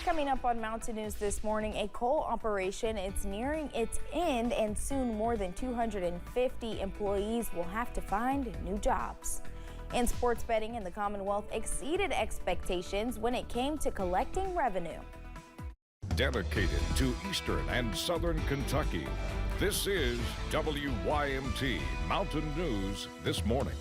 Coming up on Mountain News this morning, a coal operation is nearing its end and soon more than 250 employees will have to find new jobs. And sports betting in the Commonwealth exceeded expectations when it came to collecting revenue. Dedicated to Eastern and Southern Kentucky, this is WYMT Mountain News this morning.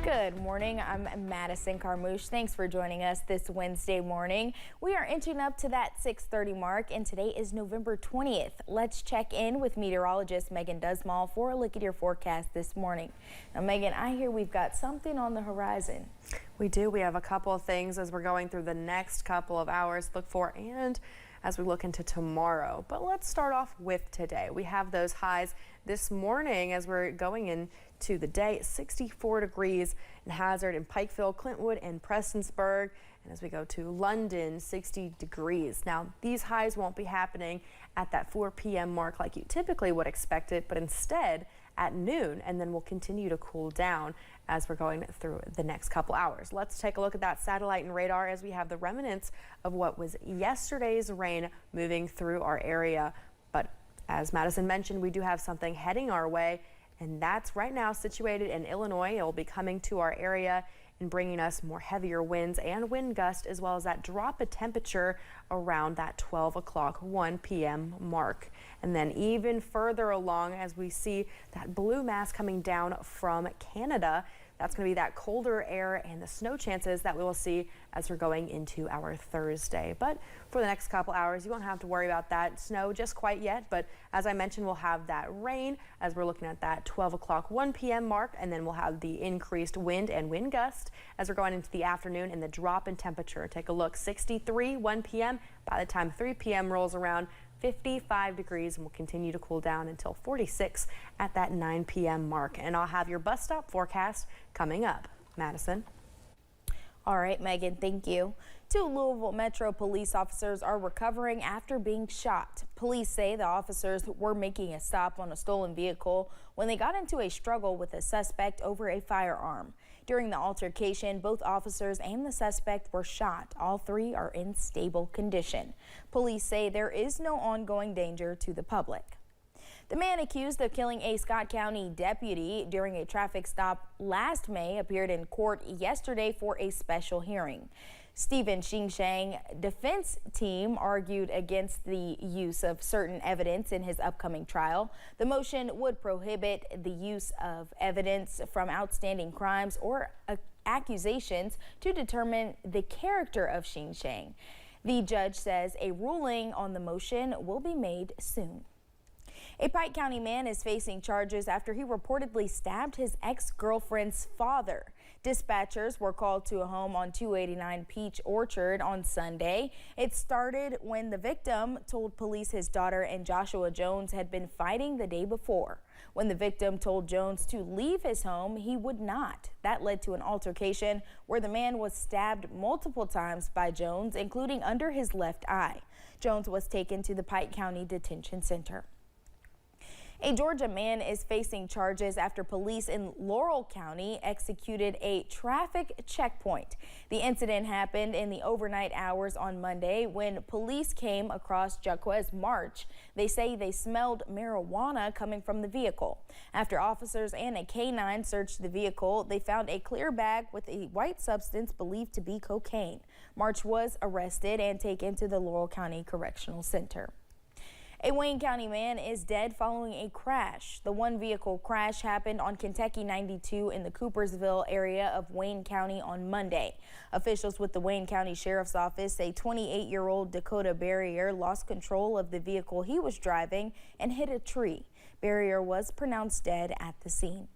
Good morning. I'm Madison Carmouche. Thanks for joining us this Wednesday morning. We are inching up to that 6:30 mark, and today is November 20th. Let's check in with meteorologist Megan Dusmall for a look at your forecast this morning. Now, Megan, I hear we've got something on the horizon. We do. We have a couple of things as we're going through the next couple of hours to look for and as we look into tomorrow. But let's start off with today. We have those highs this morning as we're going into the day. 64 degrees in Hazard and Pikeville, Clintwood and Prestonsburg. And as we go to London, 60 degrees. Now, these highs won't be happening at that 4 p.m. mark like you typically would expect it, but instead at noon, and then we'll continue to cool down as we're going through the next couple hours. Let's take a look at that satellite and radar as we have the remnants of what was yesterday's rain moving through our area. But as Madison mentioned, we do have something heading our way, and that's right now situated in Illinois. It will be coming to our area and bringing us more heavier winds and wind gust, as well as that drop of temperature around that 12 o'clock, 1 p.m. mark. And then even further along as we see that blue mass coming down from Canada. That's going to be that colder air and the snow chances that we will see as we're going into our Thursday. But for the next couple hours, you won't have to worry about that snow just quite yet. But as I mentioned, we'll have that rain as we're looking at that 12 o'clock, 1 p.m. mark. And then we'll have the increased wind and wind gust as we're going into the afternoon and the drop in temperature. Take a look, 63, 1 p.m. By the time 3 p.m. rolls around, 55 degrees, and will continue to cool down until 46 at that 9 p.m. mark. And I'll have your bus stop forecast coming up. Madison. All right, Megan, thank you. 2 Louisville Metro police officers are recovering after being shot. Police say the officers were making a stop on a stolen vehicle when they got into a struggle with a suspect over a firearm. During the altercation, both officers and the suspect were shot. All 3 are in stable condition. Police say there is no ongoing danger to the public. The man accused of killing a Scott County deputy during a traffic stop last May appeared in court yesterday for a special hearing. Stephen Xingshang defense team argued against the use of certain evidence in his upcoming trial. The motion would prohibit the use of evidence from outstanding crimes or accusations to determine the character of Xingshang. The judge says a ruling on the motion will be made soon. A Pike County man is facing charges after he reportedly stabbed his ex-girlfriend's father. Dispatchers were called to a home on 289 Peach Orchard on Sunday. It started when the victim told police his daughter and Joshua Jones had been fighting the day before. When the victim told Jones to leave his home, he would not. That led to an altercation where the man was stabbed multiple times by Jones, including under his left eye. Jones was taken to the Pike County Detention Center. A Georgia man is facing charges after police in Laurel County executed a traffic checkpoint. The incident happened in the overnight hours on Monday when police came across Jaquez March. They say they smelled marijuana coming from the vehicle. After officers and a K-9 searched the vehicle, they found a clear bag with a white substance believed to be cocaine. March was arrested and taken to the Laurel County Correctional Center. A Wayne County man is dead following a crash. The one-vehicle crash happened on Kentucky 92 in the Coopersville area of Wayne County on Monday. Officials with the Wayne County Sheriff's Office say 28-year-old Dakota Barrier lost control of the vehicle he was driving and hit a tree. Barrier was pronounced dead at the scene.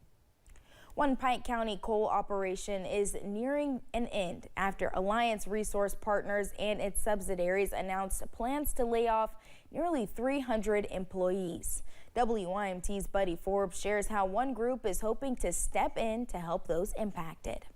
One Pike County coal operation is nearing an end after Alliance Resource Partners and its subsidiaries announced plans to lay off nearly 300 employees. WYMT's Buddy Forbes shares how one group is hoping to step in to help those impacted.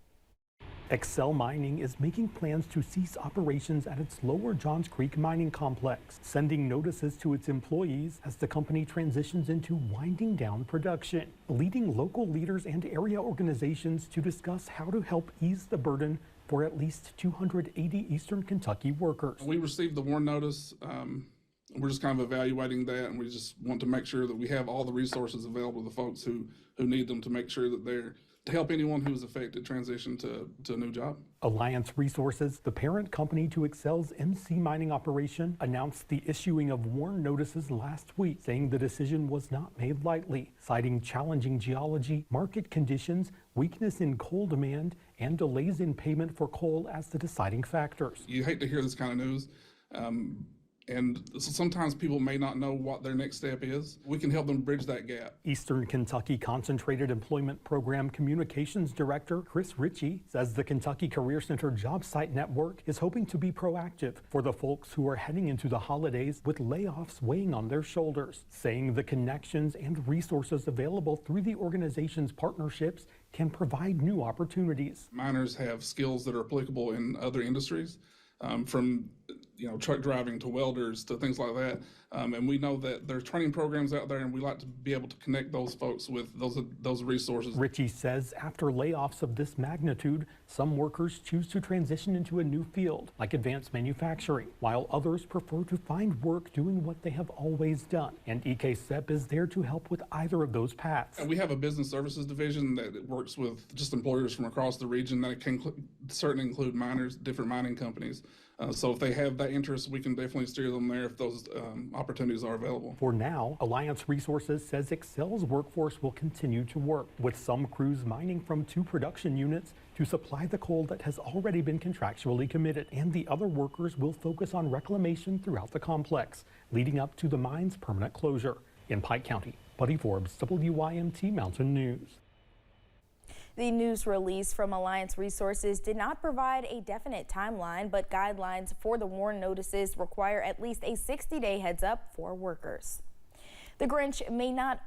Excel Mining is making plans to cease operations at its Lower Johns Creek mining complex, sending notices to its employees as the company transitions into winding down production. Leading local leaders and area organizations to discuss how to help ease the burden for at least 280 Eastern Kentucky workers. We received the warn notice. We're just kind of evaluating that, and we just want to make sure that we have all the resources available to the folks who need them to make sure that they're to help anyone who is affected transition to a new job. Alliance Resources, the parent company to Excel's MC mining operation, announced the issuing of warn notices last week, saying the decision was not made lightly, citing challenging geology, market conditions, weakness in coal demand, and delays in payment for coal as the deciding factors. You hate to hear this kind of news. And sometimes people may not know what their next step is. We can help them bridge that gap. Eastern Kentucky Concentrated Employment Program Communications Director Chris Ritchie says the Kentucky Career Center Job Site Network is hoping to be proactive for the folks who are heading into the holidays with layoffs weighing on their shoulders, saying the connections and resources available through the organization's partnerships can provide new opportunities. Miners have skills that are applicable in other industries, from truck driving to welders to things like that. And we know that there's training programs out there, and we like to be able to connect those folks with those resources. Ritchie says after layoffs of this magnitude, some workers choose to transition into a new field, like advanced manufacturing, while others prefer to find work doing what they have always done. And EKSEP is there to help with either of those paths. And we have a business services division that works with just employers from across the region that can certainly include miners, different mining companies. So if they have that interest, we can definitely steer them there if those opportunities are available. For now, Alliance Resources says Excel's workforce will continue to work, with some crews mining from 2 production units to supply the coal that has already been contractually committed, and the other workers will focus on reclamation throughout the complex, leading up to the mine's permanent closure. In Pike County, Buddy Forbes, WYMT Mountain News. The news release from Alliance Resources did not provide a definite timeline, but guidelines for the warn notices require at least a 60-day heads up for workers. The Grinch may not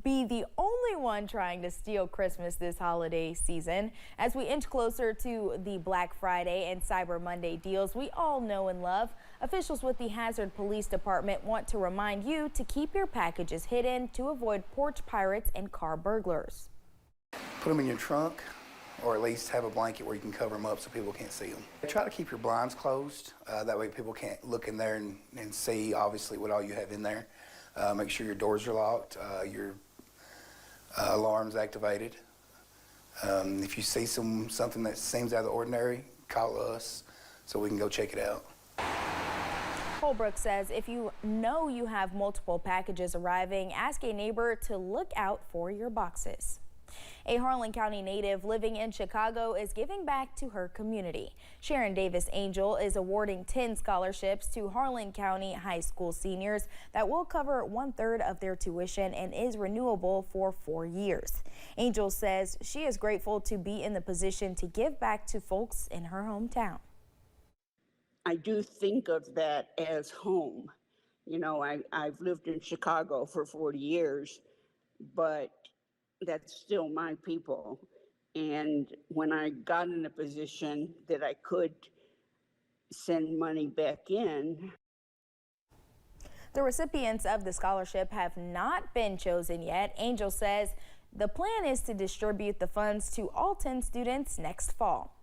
be the only one trying to steal Christmas this holiday season. As we inch closer to the Black Friday and Cyber Monday deals we all know and love, officials with the Hazard Police Department want to remind you to keep your packages hidden to avoid porch pirates and car burglars. Put them in your trunk, or at least have a blanket where you can cover them up so people can't see them. Try to keep your blinds closed. That way people can't look in there and see obviously what all you have in there. Make sure your doors are locked, your alarm's activated. If you see something that seems out of the ordinary, call us so we can go check it out. Holbrook says if you know you have multiple packages arriving, ask a neighbor to look out for your boxes. A Harlan County native living in Chicago is giving back to her community. Sharon Davis Angel is awarding 10 scholarships to Harlan County high school seniors that will cover 1/3 of their tuition and is renewable for 4 years. Angel says she is grateful to be in the position to give back to folks in her hometown. I do think of that as home. You know, I've lived in Chicago for 40 years, but that's still my people. And when I got in a position that I could send money back in. The recipients of the scholarship have not been chosen yet. Angel says the plan is to distribute the funds to all 10 students next fall.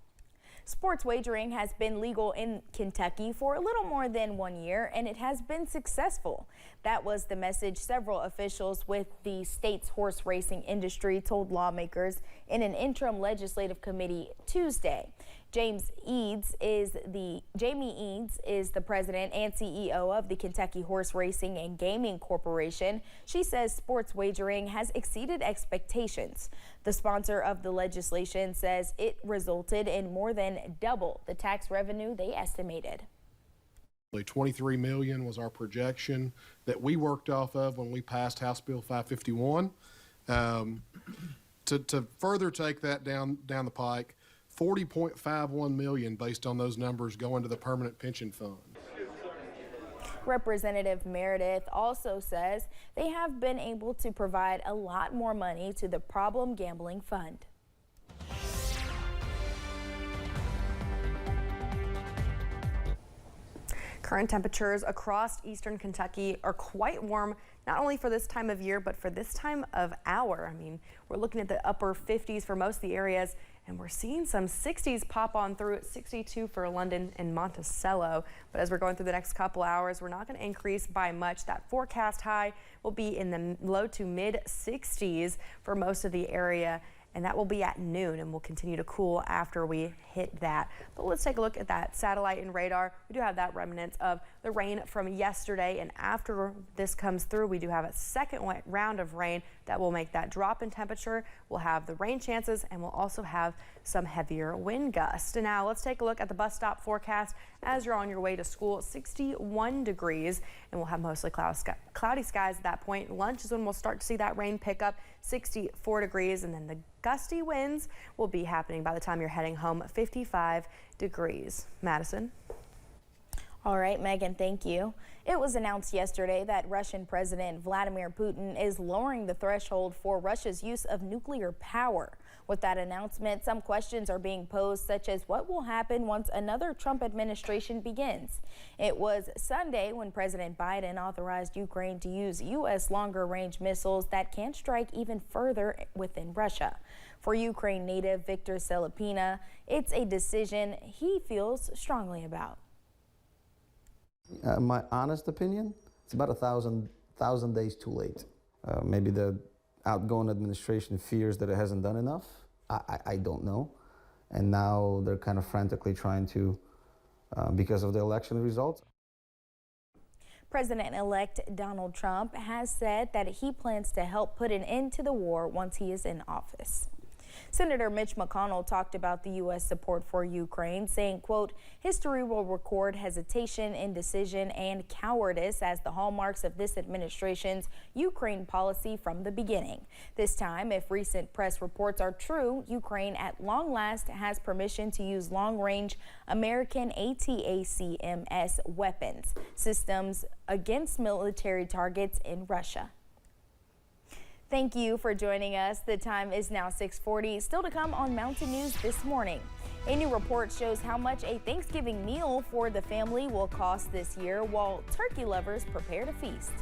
Sports wagering has been legal in Kentucky for a little more than 1 year, and it has been successful. That was the message several officials with the state's horse racing industry told lawmakers in an interim legislative committee Tuesday. Jamie Eads is the president and CEO of the Kentucky Horse Racing and Gaming Corporation. She says sports wagering has exceeded expectations. The sponsor of the legislation says it resulted in more than double the tax revenue they estimated. $23 million was our projection that we worked off of when we passed House Bill 551. To further take that down the pike, $40.51 million based on those numbers go into the permanent pension fund. Representative Meredith also says they have been able to provide a lot more money to the Problem Gambling Fund. Current temperatures across eastern Kentucky are quite warm, not only for this time of year, but for this time of hour. I mean, we're looking at the upper 50s for most of the areas, And we're seeing some 60s pop on through at 62 for London and Monticello. But as we're going through the next couple hours, we're not going to increase by much. That forecast high will be in the low to mid 60s for most of the area. And that will be at noon, and will continue to cool after we hit that. But let's take a look at that satellite and radar. We do have that remnants of the rain from yesterday, and after this comes through, we do have a second round of rain that will make that drop in temperature. We'll have the rain chances, and we'll also have some heavier wind gusts. And now let's take a look at the bus stop forecast as you're on your way to school. 61 degrees, and we'll have mostly cloudy skies at that point. Lunch is when we'll start to see that rain pick up. 64 degrees, and then the gusty winds will be happening by the time you're heading home. 55 degrees. Madison. All right, Megan, thank you. It was announced yesterday that Russian President Vladimir Putin is lowering the threshold for Russia's use of nuclear power. With that announcement, some questions are being posed, such as what will happen once another Trump administration begins. It was Sunday when President Biden authorized Ukraine to use U.S. longer-range missiles that can strike even further within Russia. For Ukraine native Victor Selipina, it's a decision he feels strongly about. My honest opinion, it's about 1,000 days too late. Maybe the outgoing administration fears that it hasn't done enough. I don't know. And now they're kind of frantically trying to, because of the election results. President-elect Donald Trump has said that he plans to help put an end to the war once he is in office. Senator Mitch McConnell talked about the U.S. support for Ukraine, saying, quote, "History will record hesitation, indecision, and cowardice as the hallmarks of this administration's Ukraine policy from the beginning. This time, if recent press reports are true, Ukraine at long last has permission to use long-range American ATACMS weapons systems against military targets in Russia." Thank you for joining us. The time is now 6:40. Still to come on Mountain News this morning. A new report shows how much a Thanksgiving meal for the family will cost this year while turkey lovers prepare to feast.